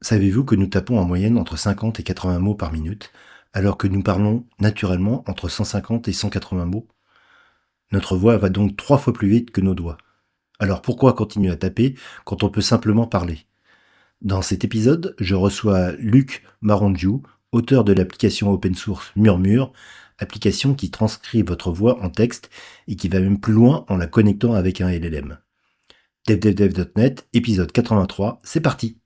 Savez-vous que nous tapons en moyenne entre 50 et 80 mots par minute, alors que nous parlons naturellement entre 150 et 180 mots? Notre voix va donc 3 fois plus vite que nos doigts. Alors pourquoi continuer à taper quand on peut simplement parler? Dans cet épisode, je reçois Luc Marangiou, auteur de l'application open source Murmure, application qui transcrit votre voix en texte et qui va même plus loin en la connectant avec un LLM. DevDevDev.net, épisode 83, c'est parti!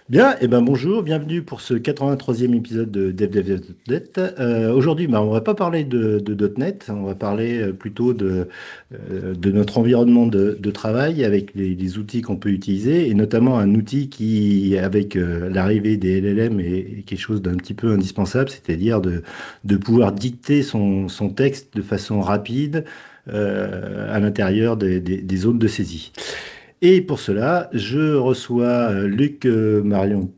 Bien, et ben bonjour, bienvenue pour ce 83e épisode de DevDev.net. Aujourd'hui, on va pas parler de .NET, on va parler plutôt de notre environnement de travail avec les outils qu'on peut utiliser, et notamment un outil qui, avec l'arrivée des LLM, est quelque chose d'un petit peu indispensable, c'est-à-dire de pouvoir dicter son texte de façon rapide à l'intérieur des zones de saisie. Et pour cela, je reçois Luc Marion.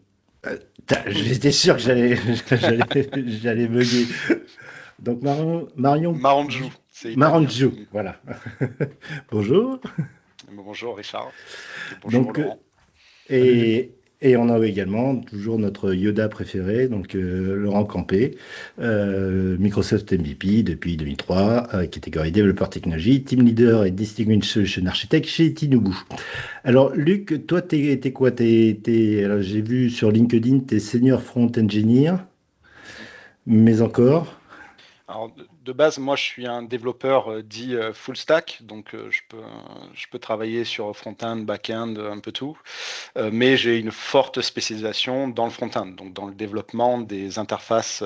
J'étais sûr que j'allais bugger. Donc Marion Maranjou, c'est italien. Marangiou, voilà. Bonjour. Bonjour Richard et bonjour Donc, Laurent. Salut Luc. et on a également toujours notre Yoda préféré, donc Laurent Campé, Microsoft MVP depuis 2003, catégorie développeur technologie, team leader et distinguished solution architect chez Tinubu. Alors Luc, toi t'es quoi? Alors, j'ai vu sur LinkedIn, t'es senior front engineer, mais encore. Alors de base, moi je suis un développeur dit full stack, donc je peux travailler sur front-end, back-end, un peu tout. Mais j'ai une forte spécialisation dans le front-end, donc dans le développement des interfaces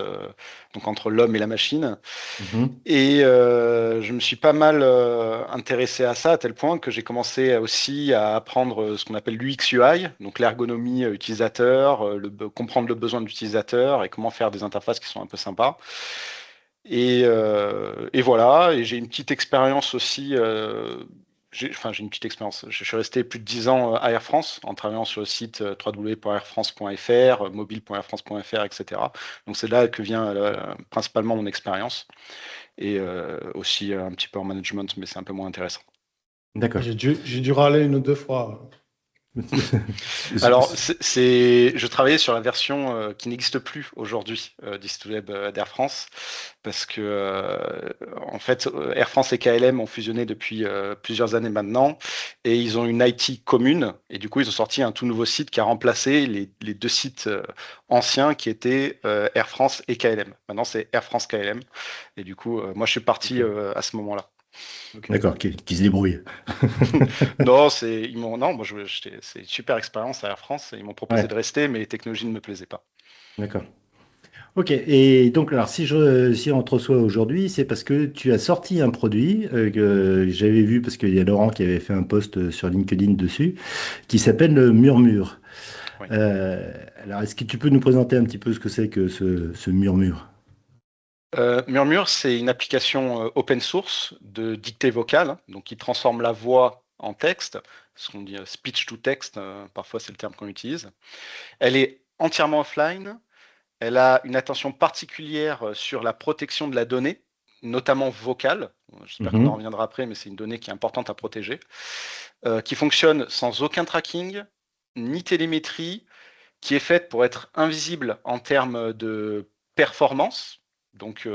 donc entre l'homme et la machine. Mhm. Et je me suis pas mal intéressé à ça, à tel point que j'ai commencé aussi à apprendre ce qu'on appelle l'UX/UI, donc l'ergonomie utilisateur, comprendre le besoin de l'utilisateur et comment faire des interfaces qui sont un peu sympas. Et voilà, et j'ai une petite expérience aussi. J'ai une petite expérience. Je suis resté plus de 10 ans à Air France en travaillant sur le site www.airfrance.fr, mobile.airfrance.fr, etc. Donc c'est là que vient principalement mon expérience et aussi un petit peu en management, mais c'est un peu moins intéressant. D'accord. J'ai dû râler une ou deux fois. Alors, je travaillais sur la version qui n'existe plus aujourd'hui d'Histolab d'Air France, parce que en fait, Air France et KLM ont fusionné depuis plusieurs années maintenant, et ils ont une IT commune, et du coup, ils ont sorti un tout nouveau site qui a remplacé les deux sites anciens qui étaient Air France et KLM. Maintenant, c'est Air France KLM, et du coup, moi, je suis parti Ok. à ce moment-là. D'accord, qui se débrouille. Non, non, c'est une super expérience à Air France. Ils m'ont proposé de Ouais, rester, mais les technologies ne me plaisaient pas. d'accord. Ok, et donc alors si on te reçoit aujourd'hui, c'est parce que tu as sorti un produit que j'avais vu parce qu'il y a Laurent qui avait fait un post sur LinkedIn dessus, qui s'appelle le Murmure. Oui. Alors est-ce que tu peux nous présenter un petit peu ce que c'est que ce Murmure? Murmure, c'est une application open source de dictée vocale, hein, donc qui transforme la voix en texte, ce qu'on dit speech to text, parfois c'est le terme qu'on utilise. Elle est entièrement offline. Elle a une attention particulière sur la protection de la donnée, notamment vocale. J'espère qu'on en Mhm, reviendra après, mais c'est une donnée qui est importante à protéger, qui fonctionne sans aucun tracking, ni télémétrie, qui est faite pour être invisible en termes de performance. Donc,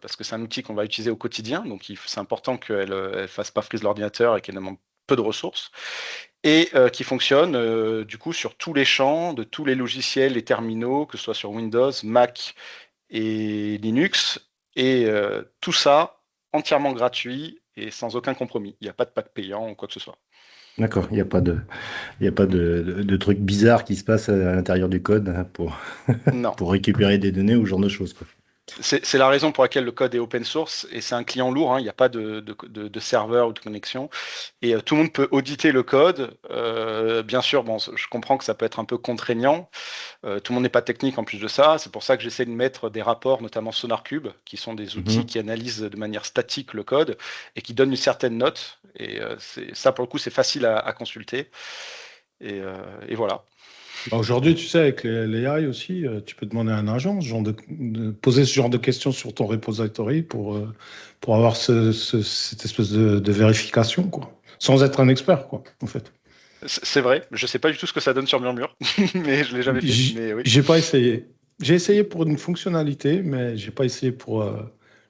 parce que c'est un outil qu'on va utiliser au quotidien, donc c'est important qu'elle ne fasse pas freeze l'ordinateur et qu'elle demande peu de ressources, et qui fonctionne du coup sur tous les champs, de tous les logiciels et terminaux, que ce soit sur Windows, Mac et Linux, et tout ça entièrement gratuit et sans aucun compromis. Il n'y a pas de pack payant ou quoi que ce soit. d'accord, il y a pas de trucs bizarres qui se passent à l'intérieur du code hein, Non. pour récupérer des données ou ce genre de choses, quoi. C'est la raison pour laquelle le code est open source et c'est un client lourd, hein, il n'y a pas de serveur ou de connexion et tout le monde peut auditer le code. Bien sûr, bon, je comprends que ça peut être un peu contraignant. Tout le monde n'est pas technique en plus de ça. C'est pour ça que j'essaie de mettre des rapports, notamment SonarCube, qui sont des outils Mhm. qui analysent de manière statique le code et qui donnent une certaine note. Et ça, pour le coup, c'est facile à consulter. Et voilà. Aujourd'hui, tu sais, avec les AI aussi, tu peux demander à un agent de poser ce genre de questions sur ton repository pour avoir cette espèce de vérification, quoi. Sans être un expert, quoi, en fait. C'est vrai, je sais pas du tout ce que ça donne sur Murmure, mais je l'ai jamais fait. Mais oui. J'ai pas essayé. J'ai essayé pour une fonctionnalité, mais j'ai pas essayé pour.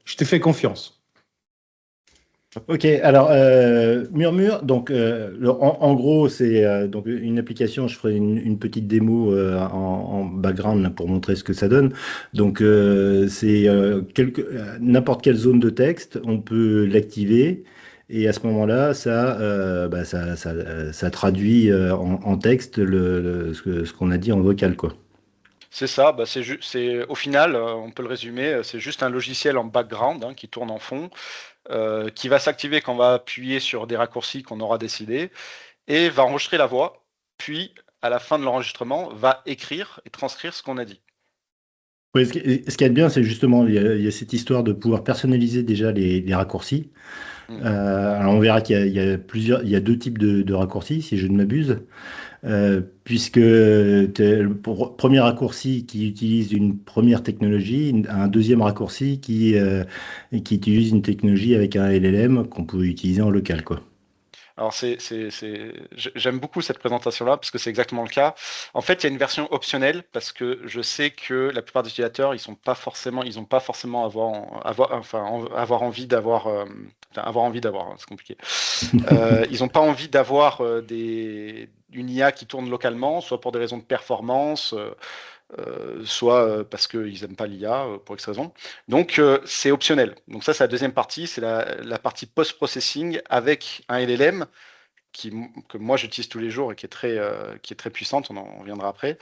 Je t'ai fait confiance. Ok, alors Murmure, donc en gros c'est donc une application. Je ferai une petite démo en background là, pour montrer ce que ça donne. Donc c'est n'importe quelle zone de texte, on peut l'activer et à ce moment-là, ça traduit en texte ce qu'on a dit en vocal, quoi. C'est ça, bah au final, on peut le résumer, c'est juste un logiciel en background hein, qui tourne en fond, qui va s'activer quand on va appuyer sur des raccourcis qu'on aura décidés et va enregistrer la voix, puis à la fin de l'enregistrement, va écrire et transcrire ce qu'on a dit. Oui, ce qui est bien, c'est justement, il y a cette histoire de pouvoir personnaliser déjà les raccourcis. Alors on verra qu'il y a il y a deux types de raccourcis, si je ne m'abuse, puisque le premier raccourci qui utilise une première technologie, un deuxième raccourci qui utilise une technologie avec un LLM qu'on peut utiliser en local, quoi. Alors j'aime beaucoup cette présentation-là parce que c'est exactement le cas. En fait, il y a une version optionnelle parce que je sais que la plupart des utilisateurs, ils n'ont pas forcément avoir envie d'avoir, hein, c'est compliqué. Ils n'ont pas envie d'avoir une IA qui tourne localement, soit pour des raisons de performance, soit parce qu'ils n'aiment pas l'IA, pour X raison. Donc, c'est optionnel. Donc ça, c'est la deuxième partie, c'est la partie post-processing avec un LLM que moi, j'utilise tous les jours et qui est très puissante, on en reviendra après.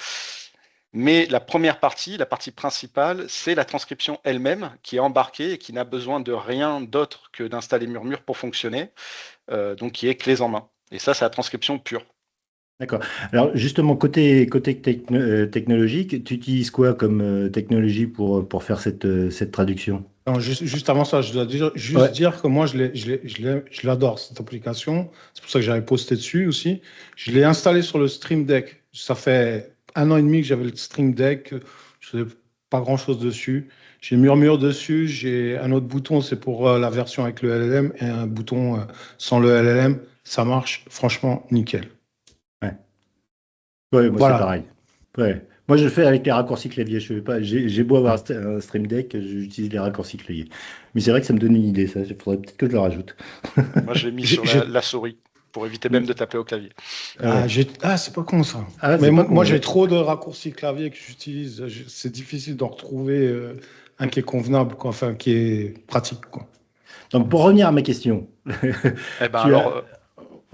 Mais la première partie, la partie principale, c'est la transcription elle-même qui est embarquée et qui n'a besoin de rien d'autre que d'installer Murmure pour fonctionner, donc qui est clés en main. Et ça, c'est la transcription pure. D'accord. Alors justement, côté technologique, tu utilises quoi comme technologie pour faire cette traduction? Non, juste avant ça, je dois Ouais. dire que moi, je l'adore, cette application. C'est pour ça que j'avais posté dessus aussi. Je l'ai installé sur le Stream Deck. Ça fait 1 an et demi que j'avais le Stream Deck. Je faisais pas grand-chose dessus. J'ai Murmure dessus. J'ai un autre bouton, c'est pour la version avec le LLM, et un bouton sans le LLM. Ça marche franchement nickel. Ouais. Ouais, moi c'est Voilà. pareil. Ouais. Moi je le fais avec les raccourcis clavier. Je fais pas. J'ai beau avoir un Stream Deck, j'utilise les raccourcis clavier. Mais c'est vrai que ça me donne une idée. Ça, il faudrait peut-être que je le rajoute. Moi, je l'ai mis J'ai- sur j'ai- la souris pour éviter même de taper au clavier. Ah ouais. c'est pas con ça. Ah, Mais c'est pas moi, con, j'ai ouais. trop de raccourcis clavier que j'utilise. C'est difficile d'en retrouver un qui est convenable, quoi, enfin qui est pratique, quoi. Donc pour revenir à ma question, Eh ben tu alors, as.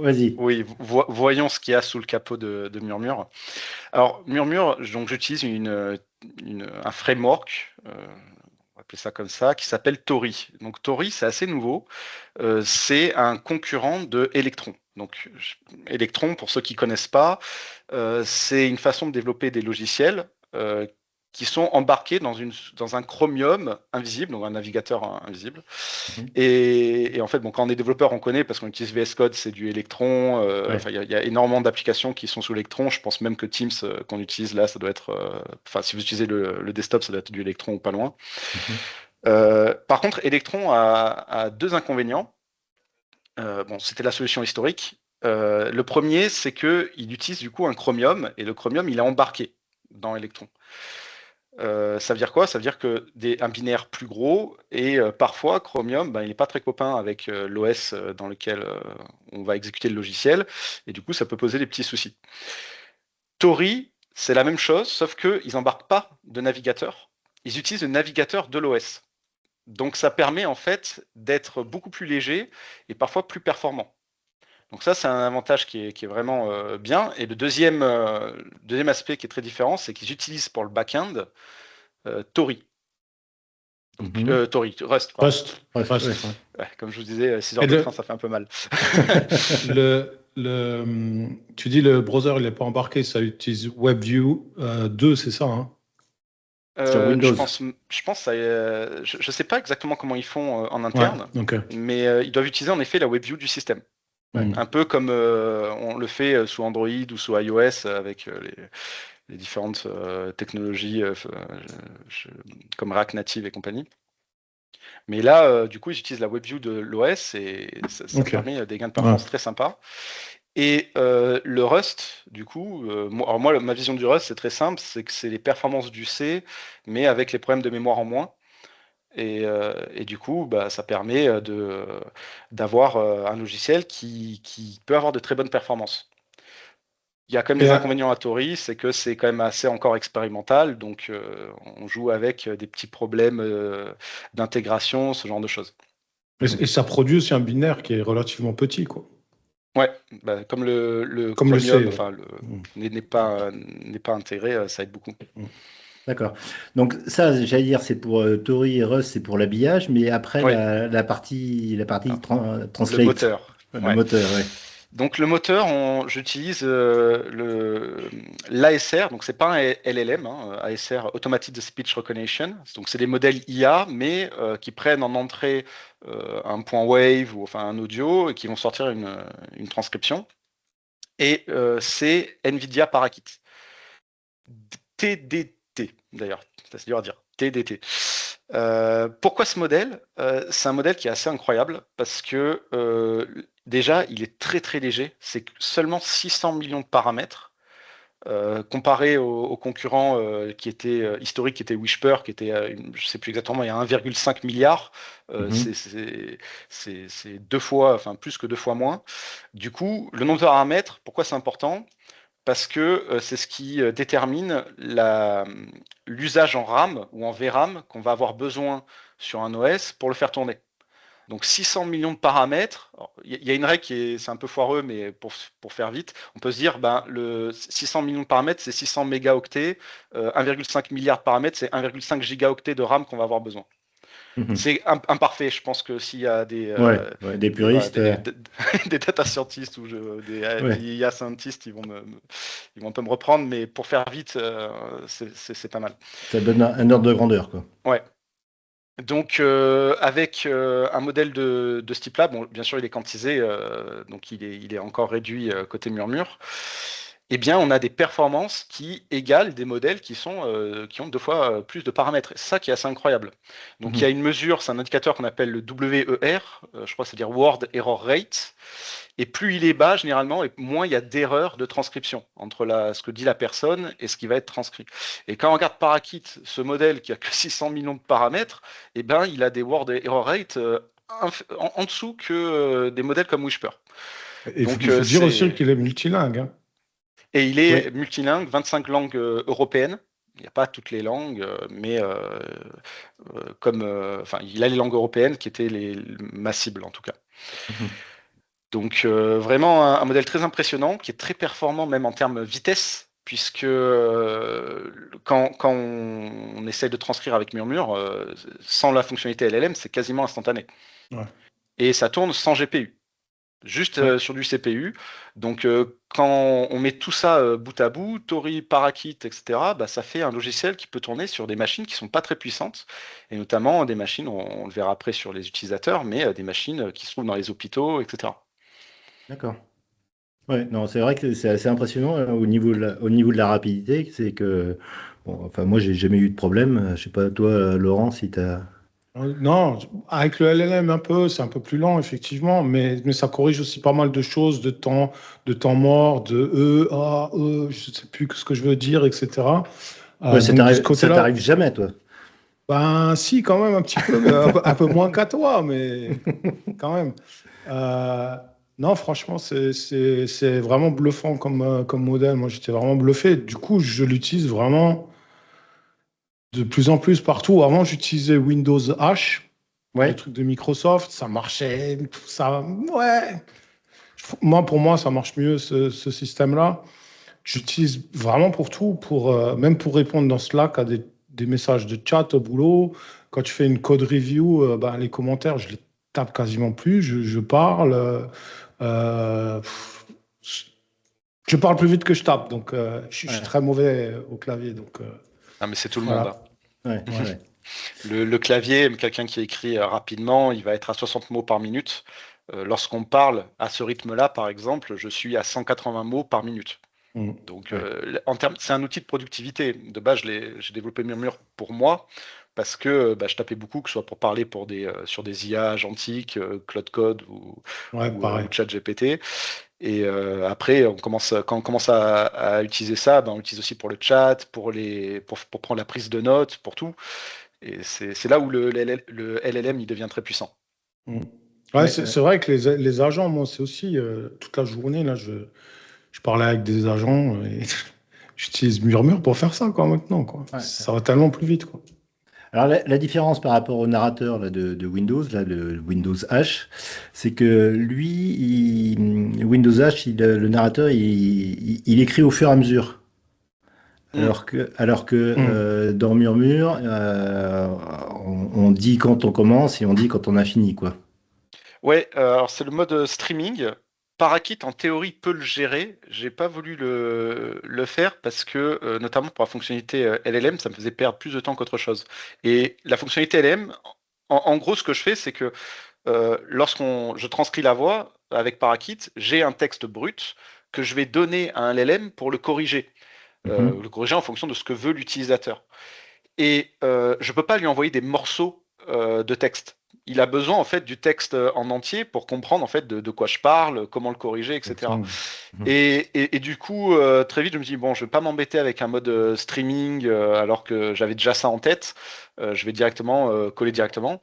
Vas-y. oui, voyons ce qu'il y a sous le capot de Murmure. Alors, Murmure, donc j'utilise un framework, on va appeler ça comme ça, qui s'appelle Tori. Donc Tori, c'est assez nouveau. C'est un concurrent de Electron. Donc Electron, pour ceux qui connaissent pas, c'est une façon de développer des logiciels qui sont embarqués dans un Chromium invisible, donc un navigateur invisible. Mhm. Et en fait, bon, quand on est développeur, on connaît parce qu'on utilise VS Code, c'est du Electron. Ouais. Enfin, il y a énormément d'applications qui sont sous Electron. Je pense même que Teams qu'on utilise là, ça doit être. Enfin, si vous utilisez le desktop, ça doit être du Electron ou pas loin. Mhm. Par contre, Electron a deux inconvénients. Bon, c'était la solution historique. Le premier, c'est qu'il utilise du coup un Chromium et le Chromium, il est embarqué dans Electron. Ça veut dire quoi? Ça veut dire que un binaire plus gros et parfois Chromium, ben, il n'est pas très copain avec l'OS dans lequel on va exécuter le logiciel et du coup ça peut poser des petits soucis. Tori, c'est la même chose, sauf qu'ils n'embarquent pas de navigateur. Ils utilisent le navigateur de l'OS. Donc ça permet en fait d'être beaucoup plus léger et parfois plus performant. Donc ça, c'est un avantage qui est vraiment bien. Et le deuxième aspect qui est très différent, c'est qu'ils utilisent pour le back-end Tori. Donc, Mhm. Rust, pardon. Rust. Ouais. Ouais, comme je vous disais, 6 heures Et de train, ça fait un peu mal. Tu dis le browser, il n'est pas embarqué, ça utilise WebView 2, c'est ça, hein? Sur Windows. Je pense, je sais pas exactement comment ils font en Ouais, interne, ok. mais ils doivent utiliser en effet la WebView du système. Un peu comme on le fait sous Android ou sous iOS avec les différentes technologies comme React Native et compagnie. Mais là, du coup, j'utilise la WebView de l'OS et ça permet des gains de performance très sympas. Et le Rust, du coup, moi, ma vision du Rust, c'est très simple, c'est que c'est les performances du C, mais avec les problèmes de mémoire en moins. Et du coup, ça permet d'avoir un logiciel qui peut avoir de très bonnes performances. Il y a quand même des inconvénients à Tori, c'est que c'est quand même assez encore expérimental, donc on joue avec des petits problèmes d'intégration, ce genre de choses. Et ça produit aussi un binaire qui est relativement petit, quoi. Ouais, comme le Comme Chromium, le C, n'est pas intégré, ça aide beaucoup. D'accord. Donc ça, j'allais dire, c'est pour Tori et Rust, c'est pour l'habillage, mais après la partie translate. Le moteur. Le moteur, ouais. Donc le moteur, j'utilise l'ASR, donc c'est pas un LLM, ASR, Automated Speech Recognition. Donc c'est des modèles IA, mais qui prennent en entrée un point wave ou enfin un audio et qui vont sortir une transcription. Et c'est NVIDIA Parakit. TDT d'ailleurs, c'est dur à dire. TDT. Pourquoi ce modèle c'est un modèle qui est assez incroyable parce que déjà, il est très très léger. C'est seulement 600 millions de paramètres comparé aux concurrents qui étaient historiques, qui étaient Whisper, qui était, je ne sais plus exactement, il y a 1,5 milliard. C'est deux fois, enfin plus que deux fois moins. Du coup, le nombre de paramètres, pourquoi c'est important ? Parce que c'est ce qui détermine l'usage en RAM ou en VRAM qu'on va avoir besoin sur un OS pour le faire tourner. Donc 600 millions de paramètres, il y a une règle c'est un peu foireux, mais pour faire vite, on peut se dire le 600 millions de paramètres, c'est 600 mégaoctets, 1,5 milliard de paramètres, c'est 1,5 gigaoctets de RAM qu'on va avoir besoin. C'est imparfait, je pense que s'il y a des puristes, des data scientists ou des IA scientists, ils vont un peu me reprendre, mais pour faire vite, c'est pas mal. Ça donne un ordre de grandeur, quoi. Ouais. Donc avec un modèle de ce type-là, bon, bien sûr il est quantisé, donc il est encore réduit côté murmure. Eh bien, on a des performances qui égalent des modèles qui ont deux fois plus de paramètres. C'est ça qui est assez incroyable. Donc, il y a une mesure, c'est un indicateur qu'on appelle le WER, je crois que c'est-à-dire Word Error Rate. Et plus il est bas, généralement, et moins il y a d'erreurs de transcription entre ce que dit la personne et ce qui va être transcrit. Et quand on regarde Parakit, ce modèle qui a que 600 millions de paramètres, eh ben, il a des Word Error Rate en dessous que des modèles comme Whisper. Il faut dire aussi qu'il est multilingue. Hein. Et il est multilingue, 25 langues européennes. Il n'y a pas toutes les langues, mais il a les langues européennes qui étaient ma cible en tout cas. Donc vraiment un modèle très impressionnant, qui est très performant même en termes vitesse, puisque quand on essaie de transcrire avec Murmure, sans la fonctionnalité LLM, c'est quasiment instantané. Ouais. Et ça tourne sans GPU. Juste sur du CPU. Donc, quand on met tout ça bout à bout, Tori, Parakit, etc., ça fait un logiciel qui peut tourner sur des machines qui ne sont pas très puissantes, et notamment des machines, on le verra après sur les utilisateurs, mais des machines qui se trouvent dans les hôpitaux, etc. D'accord. Ouais, non, c'est vrai que c'est assez impressionnant au niveau de la rapidité. C'est que, moi, j'ai jamais eu de problème. Je sais pas, toi, Laurent, si tu as. Non, avec le LLM un peu, c'est un peu plus lent effectivement, mais ça corrige aussi pas mal de choses, de temps mort, je sais plus ce que je veux dire, etc. Ça t'arrive jamais, toi? Ben si, quand même un petit peu, mais un peu moins qu'à toi, mais quand même. Non, franchement, c'est vraiment bluffant comme modèle. Moi, j'étais vraiment bluffé. Du coup, je l'utilise vraiment de plus en plus partout. Avant, j'utilisais Windows H, le truc de Microsoft, ça marchait, tout ça. Ouais. Pour moi, ça marche mieux ce système-là. J'utilise vraiment pour tout, même pour répondre dans Slack à des messages de chat au boulot. Quand tu fais une code review, les commentaires, je les tape quasiment plus. Je parle. Je parle plus vite que je tape, donc je suis très mauvais au clavier. Donc, mais c'est tout le monde. Ouais. Le clavier, quelqu'un qui écrit rapidement, il va être à 60 mots par minute. Lorsqu'on parle à ce rythme-là, par exemple, je suis à 180 mots par minute. Donc, c'est un outil de productivité. De base, j'ai développé Murmure pour moi parce que je tapais beaucoup, que ce soit pour parler sur des IA agentiques, Claude Code ou ChatGPT. Et après, quand on commence à utiliser ça, on l'utilise aussi pour le chat, pour prendre la prise de notes, pour tout. Et c'est là où le LLM il devient très puissant. Ouais, c'est vrai que les agents, moi, c'est aussi toute la journée, là, je parlais avec des agents et j'utilise Murmure pour faire ça, quoi, maintenant, quoi. Ouais. Ça va tellement plus vite, quoi. Alors la différence par rapport au narrateur là, de Windows, là, le Windows H, c'est que lui, Windows H, le narrateur, il écrit au fur et à mesure. Alors que dans Murmure, on dit quand on commence et on dit quand on a fini, quoi. Ouais, alors c'est le mode streaming. Parakit, en théorie, peut le gérer. J'ai pas voulu le faire parce que, notamment pour la fonctionnalité LLM, ça me faisait perdre plus de temps qu'autre chose. Et la fonctionnalité LLM, en gros, ce que je fais, c'est que je transcris la voix avec Parakit, j'ai un texte brut que je vais donner à un LLM pour le corriger. Le corriger en fonction de ce que veut l'utilisateur. Et je peux pas lui envoyer des morceaux de texte. Il a besoin en fait du texte en entier pour comprendre en fait de quoi je parle, comment le corriger, etc. Et du coup, très vite, je me dis bon, je vais pas m'embêter avec un mode streaming alors que j'avais déjà ça en tête. Je vais directement coller directement.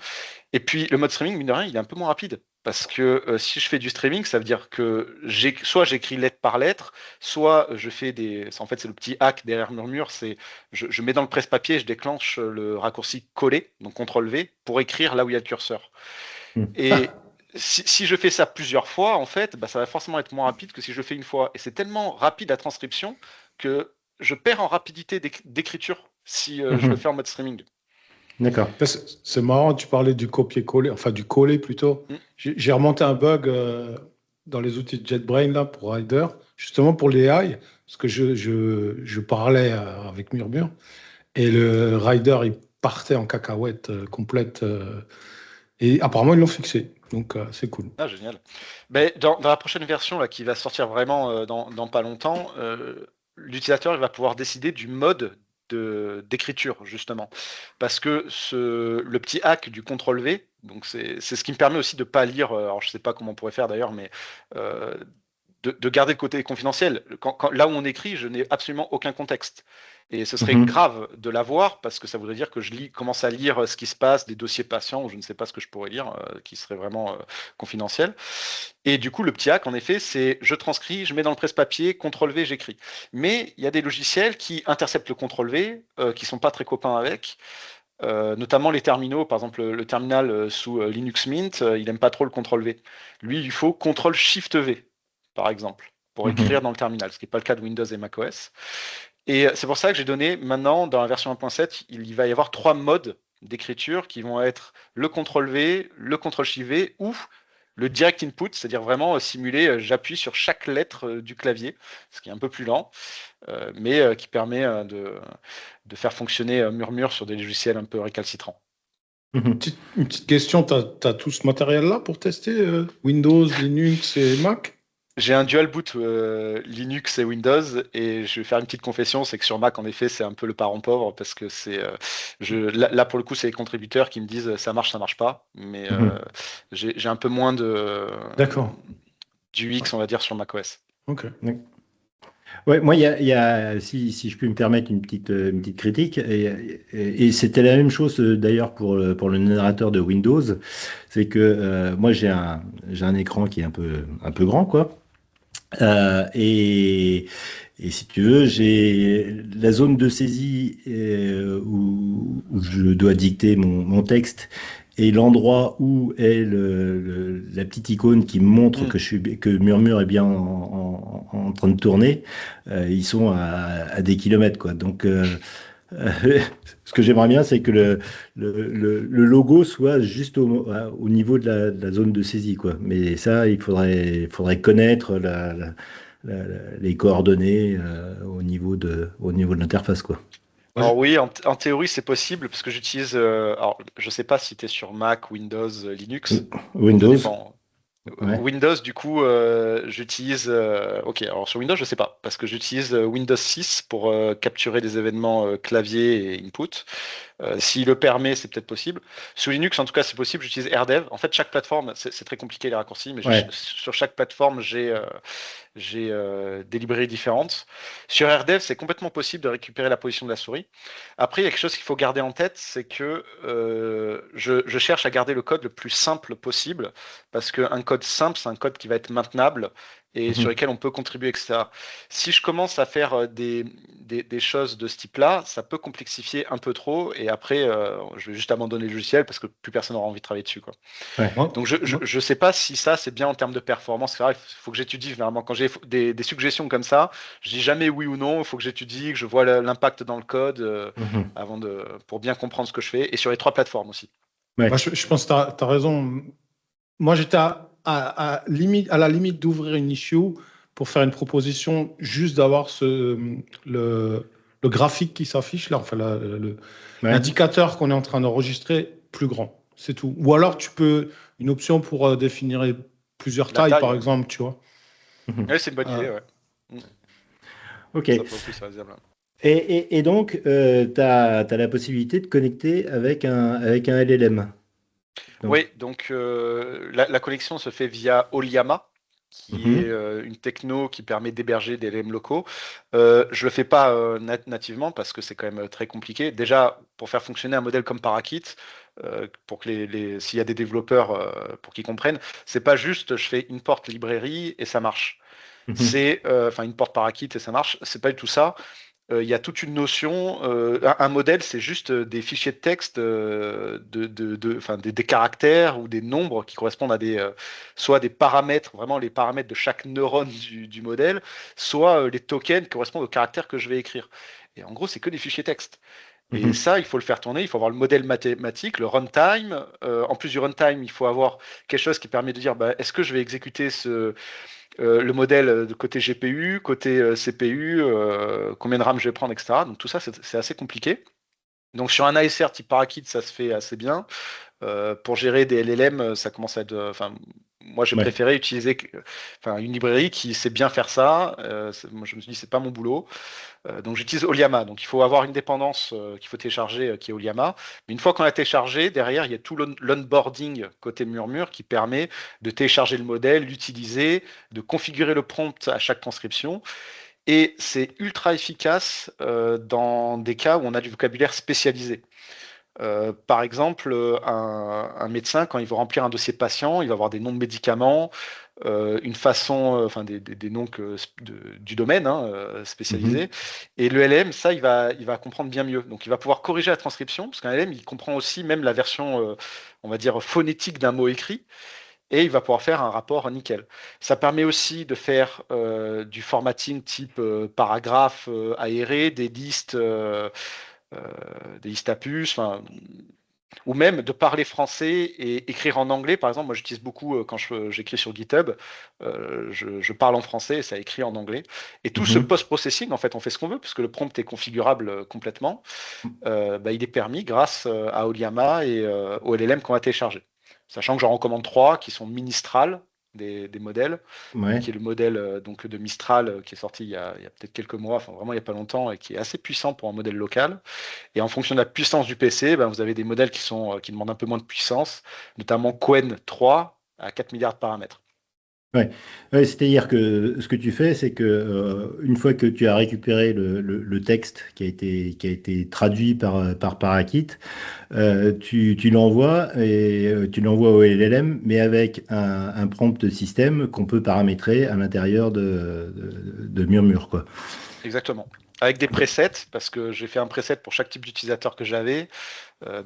Et puis le mode streaming, mine de rien, il est un peu moins rapide. Parce que si je fais du streaming, ça veut dire que soit j'écris lettre par lettre, soit je fais en fait, c'est le petit hack derrière Murmure, c'est je mets dans le presse-papier, je déclenche le raccourci coller, donc CTRL-V, pour écrire là où il y a le curseur. Et si je fais ça plusieurs fois, en fait, ça va forcément être moins rapide que si je le fais une fois. Et c'est tellement rapide la transcription que je perds en rapidité d'écriture si je le fais en mode streaming. D'accord. C'est marrant, tu parlais du copier-coller, enfin du coller plutôt. J'ai remonté un bug dans les outils de JetBrains là, pour Rider, justement pour les AI, parce que je parlais avec Murmure, et le Rider, il partait en cacahuète complète, et apparemment ils l'ont fixé, donc c'est cool. Ah, génial. Mais dans la prochaine version là, qui va sortir vraiment dans pas longtemps, l'utilisateur il va pouvoir décider du mode d'écriture justement parce que le petit hack du CTRL-V, donc c'est ce qui me permet aussi de pas lire, alors je sais pas comment on pourrait faire d'ailleurs, mais de garder le côté confidentiel. Là où on écrit, je n'ai absolument aucun contexte. Et ce serait grave de l'avoir parce que ça voudrait dire que commence à lire ce qui se passe, des dossiers patients ou je ne sais pas ce que je pourrais lire, qui serait vraiment confidentiel. Et du coup, le petit hack, en effet, c'est je transcris, je mets dans le presse-papier, CTRL-V, j'écris. Mais il y a des logiciels qui interceptent le CTRL-V, qui sont pas très copains avec. Notamment les terminaux, par exemple le terminal sous Linux Mint, il aime pas trop le CTRL-V. Lui, il faut CTRL-SHIFT-V, par exemple, pour écrire dans le terminal, ce qui n'est pas le cas de Windows et macOS. Et c'est pour ça que j'ai donné maintenant, dans la version 1.7, il va y avoir 3 modes d'écriture qui vont être le CTRL-V, le CTRL-SHIFT-V ou le direct input, c'est-à-dire vraiment simuler, j'appuie sur chaque lettre du clavier, ce qui est un peu plus lent, mais qui permet de faire fonctionner Murmure sur des logiciels un peu récalcitrants. Une petite question, tu as tout ce matériel-là pour tester Windows, Linux et Mac? J'ai un dual boot Linux et Windows et je vais faire une petite confession, c'est que sur Mac en effet c'est un peu le parent pauvre parce que c'est là pour le coup c'est les contributeurs qui me disent ça marche pas, mais j'ai un peu moins du UX on va dire sur macOS. Ok. Ouais, moi, si je puis me permettre une petite critique, et c'était la même chose d'ailleurs pour le narrateur de Windows, c'est que moi j'ai un écran qui est un peu grand, quoi. Et si tu veux, j'ai la zone de saisie où je dois dicter mon texte et l'endroit où est la petite icône qui me montre que Murmure est bien en train de tourner, ils sont à des kilomètres, quoi. Donc ce que j'aimerais bien, c'est que le logo soit juste au niveau de la zone de saisie, quoi. Mais ça, il faudrait connaître les coordonnées au niveau de l'interface, quoi. Alors oui, en théorie, c'est possible parce que j'utilise. Alors, je sais pas si tu es sur Mac, Windows, Linux. Windows. Ça dépend. Ouais. Windows, du coup, j'utilise. Ok, alors sur Windows, je sais pas parce que j'utilise Windows 6 pour capturer des événements clavier et input. S'il le permet, c'est peut-être possible. Sous Linux, en tout cas, c'est possible. J'utilise AirDev. En fait, chaque plateforme, c'est très compliqué les raccourcis, mais Ouais. sur chaque plateforme, j'ai des librairies différentes. Sur AirDev, c'est complètement possible de récupérer la position de la souris. Après, il y a quelque chose qu'il faut garder en tête, c'est que je cherche à garder le code le plus simple possible, parce qu'un code simple, c'est un code qui va être maintenable et sur lequel on peut contribuer, etc. Si je commence à faire des choses de ce type-là, ça peut complexifier un peu trop, et après, je vais juste abandonner le logiciel parce que plus personne n'aura envie de travailler dessus, quoi. Ouais. Donc je sais pas si ça c'est bien en termes de performance, etc. Il faut que j'étudie vraiment. Quand j'ai des suggestions comme ça, je dis jamais oui ou non. Il faut que j'étudie, que je vois l'impact dans le code pour bien comprendre ce que je fais. Et sur les 3 plateformes aussi. Ouais. Moi, je pense que tu as raison. Moi, j'étais à la limite d'ouvrir une issue pour faire une proposition, juste d'avoir le graphique qui s'affiche là, enfin l'indicateur qu'on est en train d'enregistrer plus grand. C'est tout. Ou alors tu peux une option pour définir plusieurs tailles, par exemple, tu vois. Oui, c'est une bonne idée, ouais. Ok. Ça peut plus, c'est raisonnable. Et donc, tu as la possibilité de connecter avec un LLM. Oui, donc la connexion se fait via Oliama, qui est une techno qui permet d'héberger des LLM locaux. Je le fais pas nativement parce que c'est quand même très compliqué. Déjà, pour faire fonctionner un modèle comme Parakit, pour que s'il y a des développeurs pour qu'ils comprennent, c'est pas juste je fais import librairie et ça marche. C'est import Parakit et ça marche. C'est pas du tout ça. Il y a toute une notion. Un modèle, c'est juste des fichiers de texte, des caractères ou des nombres qui correspondent à soit des paramètres, vraiment les paramètres de chaque neurone du modèle, soit les tokens qui correspondent aux caractères que je vais écrire. Et en gros, c'est que des fichiers texte. Et ça, il faut le faire tourner, il faut avoir le modèle mathématique, le runtime. En plus du runtime, il faut avoir quelque chose qui permet de dire est-ce que je vais exécuter le modèle de côté GPU, côté CPU, combien de RAM je vais prendre, etc. Donc tout ça, c'est assez compliqué. Donc sur un ASR type Parakit, ça se fait assez bien. Pour gérer des LLM, ça commence à être. Moi, j'ai préféré utiliser une librairie qui sait bien faire ça. Moi, je me suis dit, c'est pas mon boulot. Donc j'utilise Oliama. Donc il faut avoir une dépendance qu'il faut télécharger qui est Oliama. Mais une fois qu'on l'a téléchargé, derrière, il y a tout l'onboarding côté Murmure qui permet de télécharger le modèle, l'utiliser, de configurer le prompt à chaque transcription. Et c'est ultra efficace dans des cas où on a du vocabulaire spécialisé. Par exemple, un médecin, quand il veut remplir un dossier de patient, il va avoir des noms de médicaments, une façon, des noms du domaine spécialisé. Et le LM, ça, il va comprendre bien mieux. Donc, il va pouvoir corriger la transcription, parce qu'un LM, il comprend aussi même la version, on va dire, phonétique d'un mot écrit. Et il va pouvoir faire un rapport nickel. Ça permet aussi de faire du formatting type paragraphe aéré, des listes à puces, ou même de parler français et écrire en anglais. Par exemple, moi j'utilise beaucoup quand j'écris sur GitHub, je parle en français et ça écrit en anglais. Et tout ce post-processing, en fait, on fait ce qu'on veut, parce que le prompt est configurable complètement. Il est permis grâce à Oliama et au LLM qu'on va télécharger. Sachant que j'en recommande 3 qui sont Ministral, des modèles, qui est le modèle donc de Mistral qui est sorti il y a peut-être quelques mois, enfin vraiment il n'y a pas longtemps, et qui est assez puissant pour un modèle local. Et en fonction de la puissance du PC, vous avez des modèles qui demandent un peu moins de puissance, notamment Qwen 3 à 4 milliards de paramètres. Ouais. C'est-à-dire que ce que tu fais, c'est que une fois que tu as récupéré le texte qui a été traduit par Parakit, tu l'envoies tu l'envoies au LLM, mais avec un prompt système qu'on peut paramétrer à l'intérieur de Murmure, quoi. Exactement. Avec des presets, parce que j'ai fait un preset pour chaque type d'utilisateur que j'avais.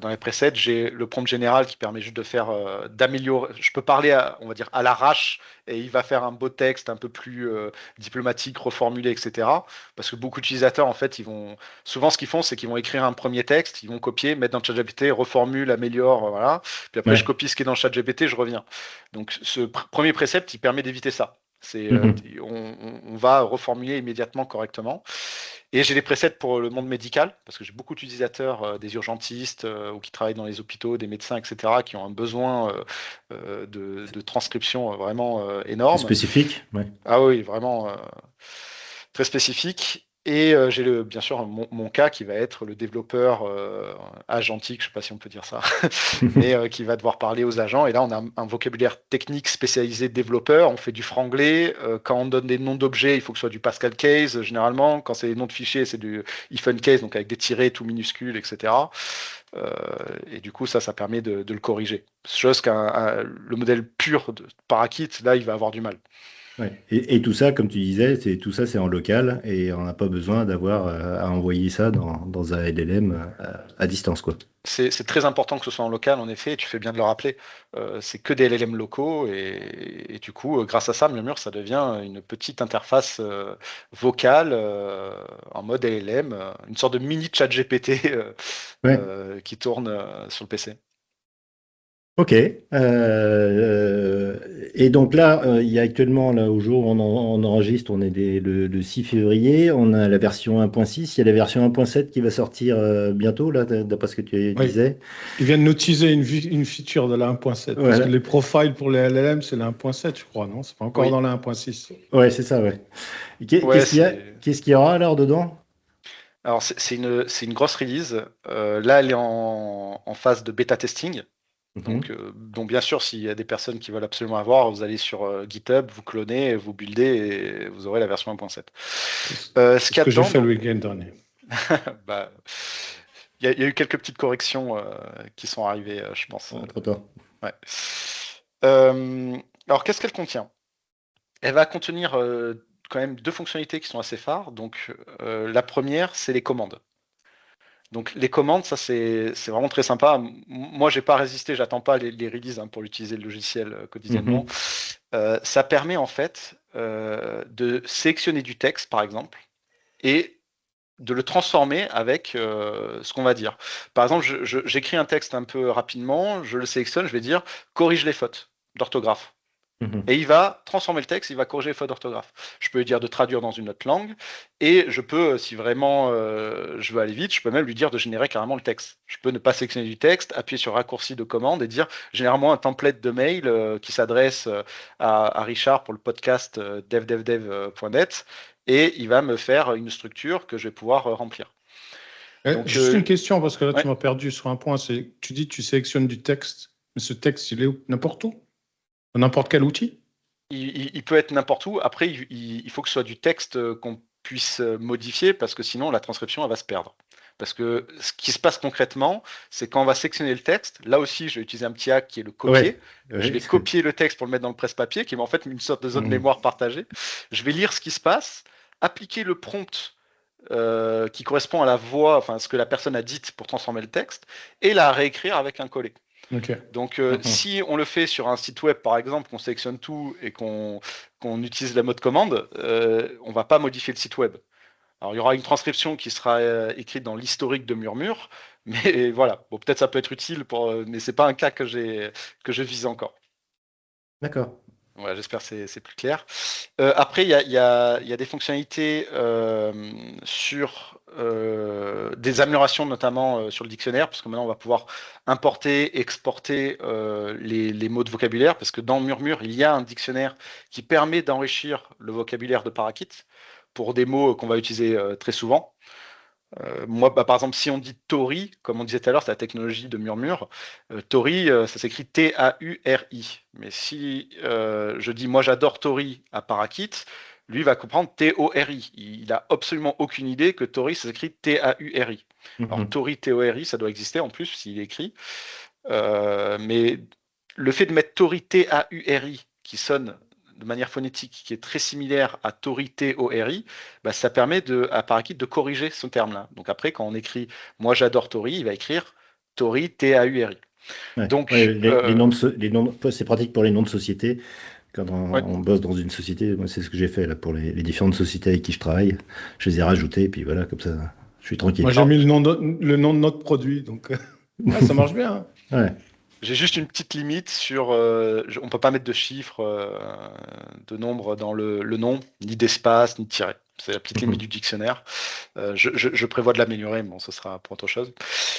Dans les presets, j'ai le prompt général qui permet juste de faire d'améliorer. Je peux parler on va dire à l'arrache et il va faire un beau texte un peu plus diplomatique, reformulé, etc. Parce que beaucoup d'utilisateurs, en fait, souvent ce qu'ils font, c'est qu'ils vont écrire un premier texte, ils vont copier, mettre dans ChatGPT, reformule, améliore, voilà. Puis après, je copie ce qui est dans ChatGPT, je reviens. Donc ce premier précepte, il permet d'éviter ça. On va reformuler immédiatement correctement. Et j'ai des presets pour le monde médical, parce que j'ai beaucoup d'utilisateurs, des urgentistes ou qui travaillent dans les hôpitaux, des médecins, etc., qui ont un besoin de transcription vraiment énorme. Spécifique, ouais. Ah oui, vraiment très spécifique. Et j'ai bien sûr mon cas qui va être le développeur agentique, je ne sais pas si on peut dire ça, mais qui va devoir parler aux agents. Et là, on a un vocabulaire technique spécialisé de développeur. On fait du franglais. Quand on donne des noms d'objets, il faut que ce soit du Pascal case, généralement. Quand c'est des noms de fichiers, c'est du hyphen case, donc avec des tirets tout minuscules, etc. Et du coup, ça permet de le corriger. Chose le modèle pur de Parakit, là, il va avoir du mal. Ouais. Et tout ça, comme tu disais, tout ça c'est en local et on n'a pas besoin d'avoir à envoyer ça dans un LLM à distance, quoi. C'est très important que ce soit en local, en effet, et tu fais bien de le rappeler. C'est que des LLM locaux, et du coup, grâce à ça, Murmure, ça devient une petite interface vocale en mode LLM, une sorte de mini chat GPT qui tourne sur le PC. Ok. Et donc là, il y a actuellement, là, au jour où on enregistre, on est le 6 février, on a la version 1.6, il y a la version 1.7 qui va sortir bientôt, là, d'après ce que tu disais. Ils viennent nous teaser une feature de la 1.7, parce que les profiles pour les LLM, c'est la 1.7, je crois, non? C'est pas encore dans la 1.6. Ouais, c'est ça, ouais. Qu'est-ce qu'il y aura alors dedans? Alors, c'est une grosse release. Là, elle est en phase de bêta testing. Donc, bien sûr, s'il y a des personnes qui veulent absolument avoir, vous allez sur GitHub, vous clonez, vous buildez et vous aurez la version 1.7. Ce que j'ai fait le week-end dernier. Il y a eu quelques petites corrections qui sont arrivées, je pense. Trop tard. Ouais. Alors, qu'est-ce qu'elle contient? Elle va contenir quand même 2 fonctionnalités qui sont assez phares. Donc, la première, c'est les commandes. Donc les commandes, ça c'est vraiment très sympa. Moi, j'ai pas résisté, j'attends pas les releases pour utiliser le logiciel quotidiennement. Ça permet en fait de sélectionner du texte, par exemple, et de le transformer avec ce qu'on va dire. Par exemple, j'écris un texte un peu rapidement, je le sélectionne, je vais dire corrige les fautes d'orthographe. Et il va transformer le texte, il va corriger les fautes d'orthographe. Je peux lui dire de traduire dans une autre langue, et je peux, si vraiment je veux aller vite, je peux même lui dire de générer carrément le texte. Je peux ne pas sélectionner du texte, appuyer sur raccourci de commande et dire généralement un template de mail qui s'adresse à Richard pour le podcast devdevdev.net, et il va me faire une structure que je vais pouvoir remplir. Donc, juste une question, parce que là tu m'as perdu sur un point, c'est tu dis tu sélectionnes du texte, mais ce texte il est n'importe où? N'importe quel outil? Il peut être n'importe où. Après, il faut que ce soit du texte qu'on puisse modifier, parce que sinon la transcription elle va se perdre. Parce que ce qui se passe concrètement, c'est quand on va sélectionner le texte, là aussi je vais utiliser un petit hack qui est le copier. Je vais copier le texte pour le mettre dans le presse-papier, qui est en fait une sorte de zone mémoire partagée. Je vais lire ce qui se passe, appliquer le prompt qui correspond à la voix, enfin ce que la personne a dit pour transformer le texte, et la réécrire avec un collé. Donc, si on le fait sur un site web, par exemple, qu'on sélectionne tout et qu'on utilise la mode commande, on va pas modifier le site web. Alors, il y aura une transcription qui sera écrite dans l'historique de Murmure, mais voilà. Bon, peut-être ça peut être utile, mais c'est pas un cas que je vise encore. D'accord. Voilà, j'espère que c'est plus clair. Après, il y a des fonctionnalités sur des améliorations, notamment sur le dictionnaire, parce que maintenant on va pouvoir importer, exporter les mots de vocabulaire, parce que dans Murmure, il y a un dictionnaire qui permet d'enrichir le vocabulaire de Parakit pour des mots qu'on va utiliser très souvent. Moi, par exemple, si on dit Tori, comme on disait tout à l'heure, c'est la technologie de Murmure. Tori, ça s'écrit T-A-U-R-I. Mais si je dis moi j'adore Tori à Parakit, lui va comprendre T-O-R-I. Il n'a absolument aucune idée que Tori, ça s'écrit T-A-U-R-I. Alors Tori, T-O-R-I, ça doit exister en plus s'il est écrit. Mais le fait de mettre Tori, T-A-U-R-I, qui sonne de manière phonétique, qui est très similaire à Tori, T-O-R-I, ça permet à Parakit de corriger ce terme-là. Donc après, quand on écrit « Moi j'adore Tori », il va écrire Tori, T-A-U-R-I. Donc, les noms c'est pratique pour les noms de sociétés. Quand on bosse dans une société, moi c'est ce que j'ai fait là, pour les différentes sociétés avec qui je travaille. Je les ai rajoutés, et puis voilà, comme ça, je suis tranquille. Moi j'ai mis le nom de notre produit, donc ça marche bien. Ouais. J'ai juste une petite limite sur. On peut pas mettre de chiffres, de nombres dans le nom, ni d'espace, ni de tiret. C'est la petite limite du dictionnaire. Je prévois de l'améliorer, mais bon, ce sera pour autre chose.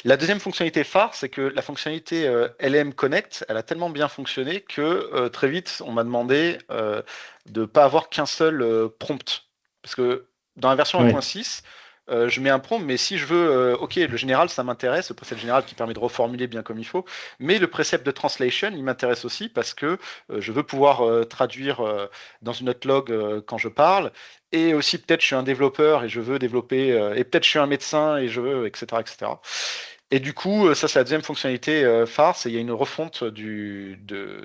La deuxième fonctionnalité phare, c'est que la fonctionnalité LM Connect, elle a tellement bien fonctionné que très vite, on m'a demandé de ne pas avoir qu'un seul prompt. Parce que dans la version 1.6, je mets un prompt, mais si je veux, ok, le général, ça m'intéresse, le précepte général qui permet de reformuler bien comme il faut, mais le précepte de translation, il m'intéresse aussi parce que je veux pouvoir traduire dans une autre log quand je parle, et aussi peut-être je suis un développeur et je veux développer, et peut-être je suis un médecin et je veux, etc., etc. Et du coup, ça c'est la deuxième fonctionnalité phare, c'est il y a une refonte de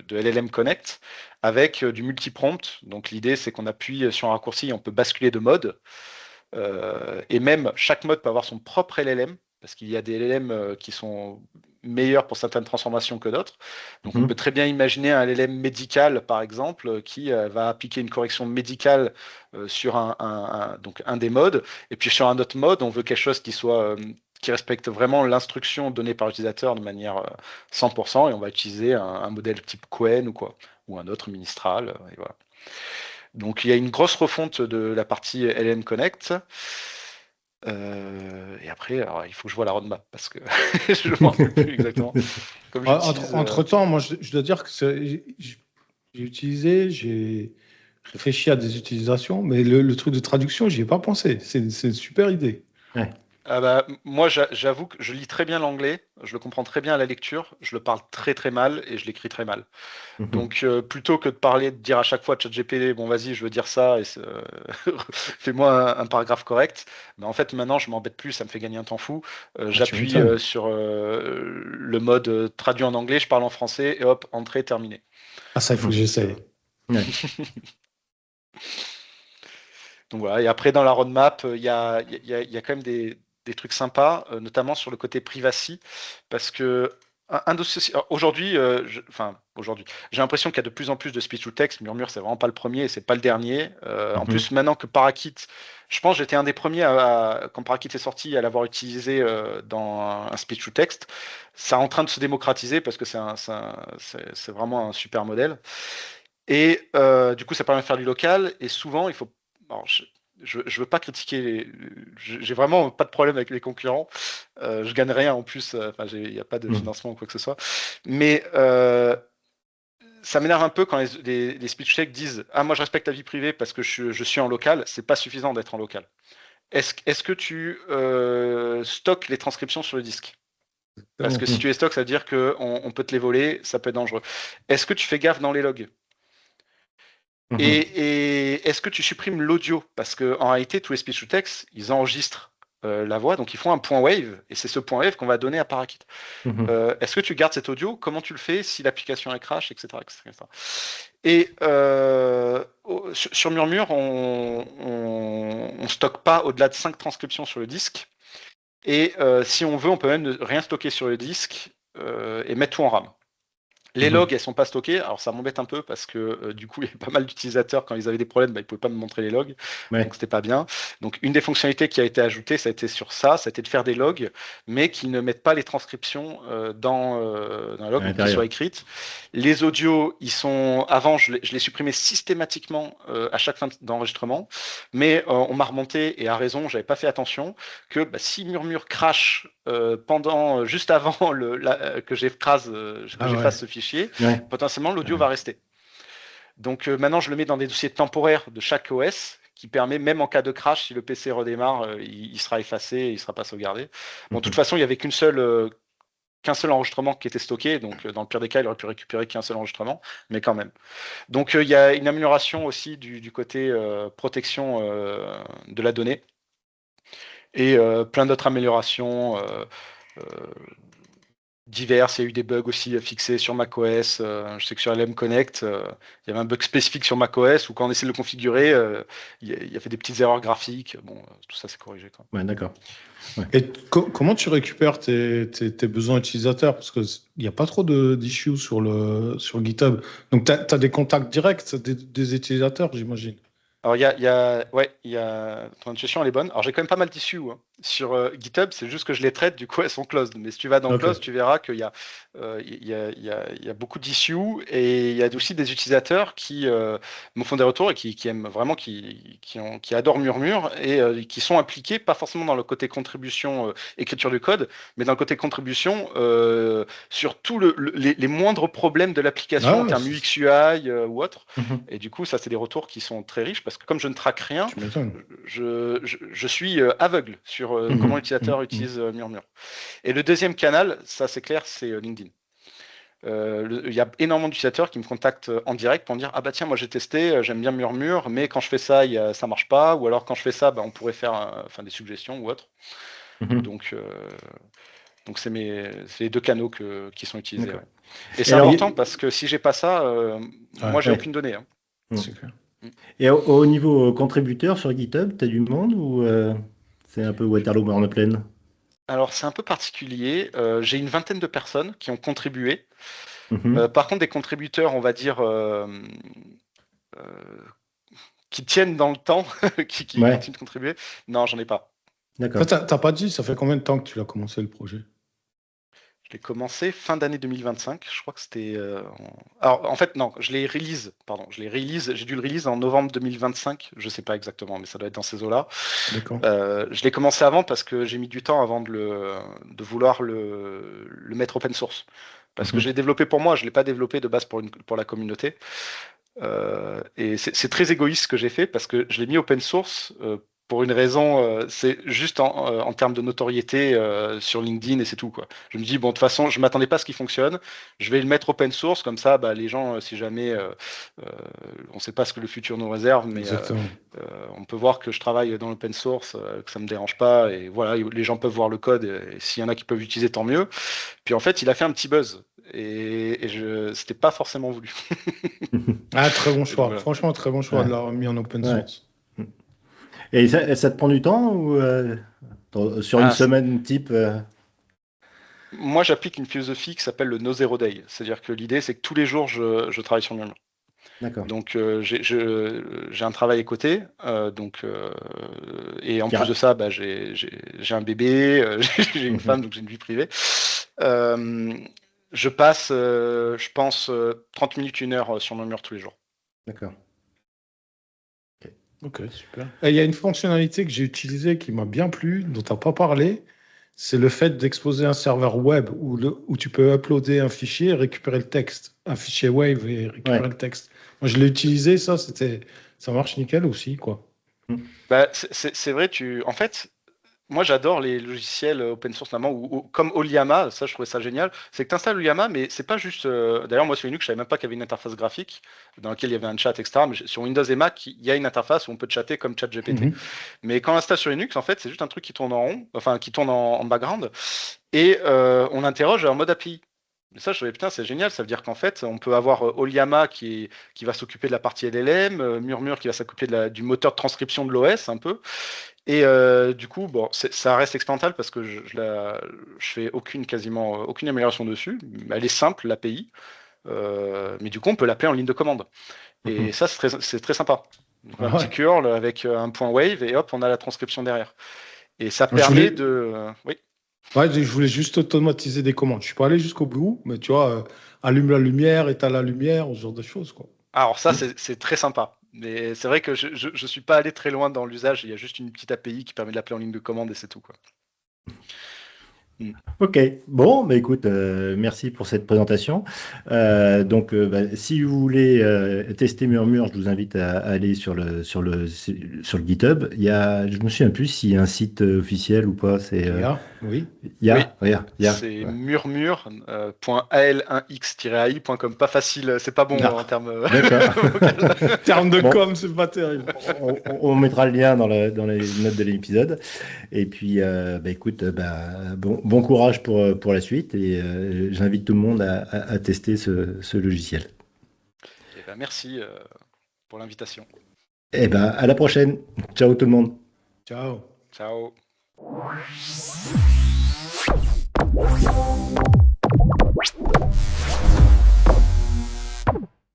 LLM Connect avec du multi-prompt. Donc l'idée c'est qu'on appuie sur un raccourci et on peut basculer de mode. Et même chaque mode peut avoir son propre LLM, parce qu'il y a des LLM qui sont meilleurs pour certaines transformations que d'autres. Donc on peut très bien imaginer un LLM médical, par exemple, qui va appliquer une correction médicale sur donc un des modes, et puis sur un autre mode, on veut quelque chose qui respecte vraiment l'instruction donnée par l'utilisateur de manière 100%, et on va utiliser un modèle type Qwen ou quoi, ou un autre Ministral, et voilà. Donc il y a une grosse refonte de la partie LM Connect. Et après, alors, il faut que je vois la roadmap parce que je ne m'en rappelle plus exactement. Entre-temps, moi, je dois dire que j'ai réfléchi à des utilisations, mais le truc de traduction, j'y ai pas pensé. C'est une super idée. Ouais. Moi, j'avoue que je lis très bien l'anglais, je le comprends très bien à la lecture, je le parle très très mal et je l'écris très mal. Donc, plutôt que de dire à chaque fois à ChatGPT, bon, vas-y, je veux dire ça, et fais-moi un paragraphe correct. Mais en fait, maintenant, je m'embête plus, ça me fait gagner un temps fou. J'appuie sur le mode traduit en anglais, je parle en français, et hop, entrée, terminée. Ah, ça, il faut que j'essaye. Ouais. Donc voilà, et après, dans la roadmap, il y a quand même des trucs sympas, notamment sur le côté privacy, parce que aujourd'hui, j'ai l'impression qu'il y a de plus en plus de speech to text. Murmure, c'est vraiment pas le premier et c'est pas le dernier. En plus, maintenant que Parakit, je pense que j'étais un des premiers quand Parakit est sorti à l'avoir utilisé dans un speech to text. C'est en train de se démocratiser parce que c'est vraiment un super modèle. Et du coup, ça permet de faire du local. Et souvent, il faut. Alors, je veux pas critiquer. J'ai vraiment pas de problème avec les concurrents. Je gagne rien en plus. Il n'y a pas de financement ou quoi que ce soit. Mais ça m'énerve un peu quand les speech tech disent « Ah, moi, je respecte ta vie privée parce que je suis en local. » C'est pas suffisant d'être en local. Est-ce que tu stockes les transcriptions sur le disque? Parce que si tu les stockes, ça veut dire qu'on peut te les voler. Ça peut être dangereux. Est-ce que tu fais gaffe dans les logs? Et est-ce que tu supprimes l'audio? Parce qu'en réalité, tous les speech to text, ils enregistrent la voix, donc ils font un point wave, et c'est ce point wave qu'on va donner à Parakit. Est-ce que tu gardes cet audio? Comment tu le fais si l'application est crash, etc. Et sur Murmure, on stocke pas au-delà de 5 transcriptions sur le disque. Et si on veut, on peut même rien stocker sur le disque et mettre tout en RAM. Les logs, elles sont pas stockées. Alors ça m'embête un peu parce que du coup, il y a pas mal d'utilisateurs, quand ils avaient des problèmes, ils pouvaient pas me montrer les logs. Donc c'était pas bien. Donc une des fonctionnalités qui a été ajoutée, ça a été sur ça, ça a été de faire des logs, mais qui ne mettent pas les transcriptions dans un log, qui soient écrites. Les audios, avant, je les supprimais systématiquement à chaque fin d'enregistrement, mais on m'a remonté, et à raison, j'avais pas fait attention, que si Murmure crash juste avant que j'efface ce fichier, potentiellement l'audio va rester. Donc maintenant je le mets dans des dossiers temporaires de chaque OS, qui permet, même en cas de crash, si le PC redémarre, il sera effacé et il ne sera pas sauvegardé. Bon, de toute façon, il n'y avait qu'un seul enregistrement qui était stocké, donc dans le pire des cas, il aurait pu récupérer qu'un seul enregistrement, mais quand même. Donc il y a une amélioration aussi du côté protection de la donnée, et plein d'autres améliorations diverses. Il y a eu des bugs aussi fixés sur macOS. Je sais que sur LM Connect, il y avait un bug spécifique sur macOS où quand on essaie de le configurer, il y a fait des petites erreurs graphiques. Bon, tout ça c'est corrigé. Ouais, d'accord. Ouais. Et comment tu récupères tes besoins utilisateurs? Parce qu'il n'y a pas trop d'issues sur le GitHub. Donc, tu as des contacts directs des utilisateurs, j'imagine. Alors, ton intuition, elle est bonne. Alors, j'ai quand même pas mal d'issues sur GitHub, c'est juste que je les traite, du coup, elles sont closed. Mais si tu vas dans closed, tu verras qu'il y a beaucoup d'issues et il y a aussi des utilisateurs qui me font des retours et qui aiment vraiment, qui adorent Murmure et qui sont impliqués, pas forcément dans le côté contribution, écriture du code, mais dans le côté contribution sur tous les moindres problèmes de l'application en termes UX, UI ou autre. Et du coup, ça, c'est des retours qui sont très riches parce que comme je ne traque rien, je suis aveugle sur comment l'utilisateur utilise Murmure. Et le deuxième canal, ça c'est clair, c'est LinkedIn. Il y a énormément d'utilisateurs qui me contactent en direct pour me dire ah bah tiens, moi j'ai testé, j'aime bien Murmure, mais quand je fais ça, ça marche pas, ou alors quand je fais ça, on pourrait faire des suggestions ou autre. Donc c'est les deux canaux qui sont utilisés. Ouais. Et c'est important parce que si j'ai pas ça, moi j'ai aucune donnée. C'est clair. Et au niveau contributeur sur GitHub, tu as du monde ou c'est un peu Waterloo en pleine? Alors c'est un peu particulier. J'ai une vingtaine de personnes qui ont contribué. Par contre, des contributeurs, on va dire, qui tiennent dans le temps, qui continuent de contribuer, non, j'en ai pas. D'accord. T'as pas dit, ça fait combien de temps que tu l'as commencé le projet? Je l'ai commencé fin d'année 2025. Je crois que c'était. Alors, en fait, non, je l'ai release. J'ai dû le release en novembre 2025. Je sais pas exactement, mais ça doit être dans ces eaux-là. D'accord. Je l'ai commencé avant parce que j'ai mis du temps avant de vouloir le mettre open source. Parce que je l'ai développé pour moi, je l'ai pas développé de base pour la communauté. Et c'est très égoïste ce que j'ai fait parce que je l'ai mis open source. Pour une raison, c'est juste en termes de notoriété sur LinkedIn et c'est tout, quoi. Je me dis, bon, de toute façon, je m'attendais pas à ce qu'il fonctionne. Je vais le mettre open source, comme ça, les gens, si jamais, on ne sait pas ce que le futur nous réserve, mais on peut voir que je travaille dans l'open source, que ça me dérange pas. Et voilà, les gens peuvent voir le code et s'il y en a qui peuvent l'utiliser, tant mieux. Puis en fait, il a fait un petit buzz. Et c'était pas forcément voulu. Très bon choix. Voilà. Franchement, très bon choix de l'avoir mis en open source. Et ça te prend du temps ou sur une semaine type Moi, j'applique une philosophie qui s'appelle le No Zero Day. C'est-à-dire que l'idée, c'est que tous les jours, je travaille sur Murmure. D'accord. Donc, j'ai un travail à côté. Et en plus de ça, j'ai un bébé, j'ai une femme, donc j'ai une vie privée. Je passe, je pense, 30 minutes, 1 heure sur Murmure tous les jours. D'accord. Ok, super. Il y a une fonctionnalité que j'ai utilisée qui m'a bien plu, dont tu n'as pas parlé, c'est le fait d'exposer un serveur web où tu peux uploader un fichier et récupérer le texte, un fichier Wave et récupérer le texte. Moi, je l'ai utilisé, ça marche nickel aussi, quoi. C'est vrai, en fait, moi j'adore les logiciels open source notamment, comme Oliama, ça je trouvais ça génial, c'est que tu installes Oliama, mais c'est pas juste, d'ailleurs moi sur Linux je savais même pas qu'il y avait une interface graphique dans laquelle il y avait un chat, etc. Mais sur Windows et Mac, il y a une interface où on peut chatter comme ChatGPT. Mais quand on installe sur Linux, en fait c'est juste un truc qui tourne en rond, enfin qui tourne en background, et on interroge en mode API. Mais ça, je trouvais, putain, c'est génial. Ça veut dire qu'en fait, on peut avoir Oliama qui va s'occuper de la partie LLM, Murmure qui va s'occuper du moteur de transcription de l'OS un peu. Et du coup, ça reste expérimental parce que je fais quasiment aucune amélioration dessus. Elle est simple, l'API. Mais du coup, on peut l'appeler en ligne de commande. Et ça, c'est très sympa. Donc, un petit curl avec un point wave et hop, on a la transcription derrière. Et ça permet de... oui. Ouais, je voulais juste automatiser des commandes. Je suis pas allé jusqu'au bout, mais tu vois, allume la lumière, éteins la lumière, ce genre de choses, quoi. Alors ça, c'est très sympa. Mais c'est vrai que je suis pas allé très loin dans l'usage. Il y a juste une petite API qui permet de l'appeler en ligne de commande et c'est tout, quoi. Ok, bon, écoute, merci pour cette présentation. Si vous voulez tester Murmure, je vous invite à aller sur le GitHub. Je me souviens plus s'il y a un site officiel ou pas. Oui. C'est murmure.al1x-ai.com. Pas facile, c'est pas bon en termes. termes de com, c'est pas terrible. On mettra le lien dans les notes de l'épisode. Et puis, écoute, bon courage pour la suite et j'invite tout le monde à tester ce logiciel. Merci pour l'invitation. À la prochaine. Ciao tout le monde. Ciao. Ciao.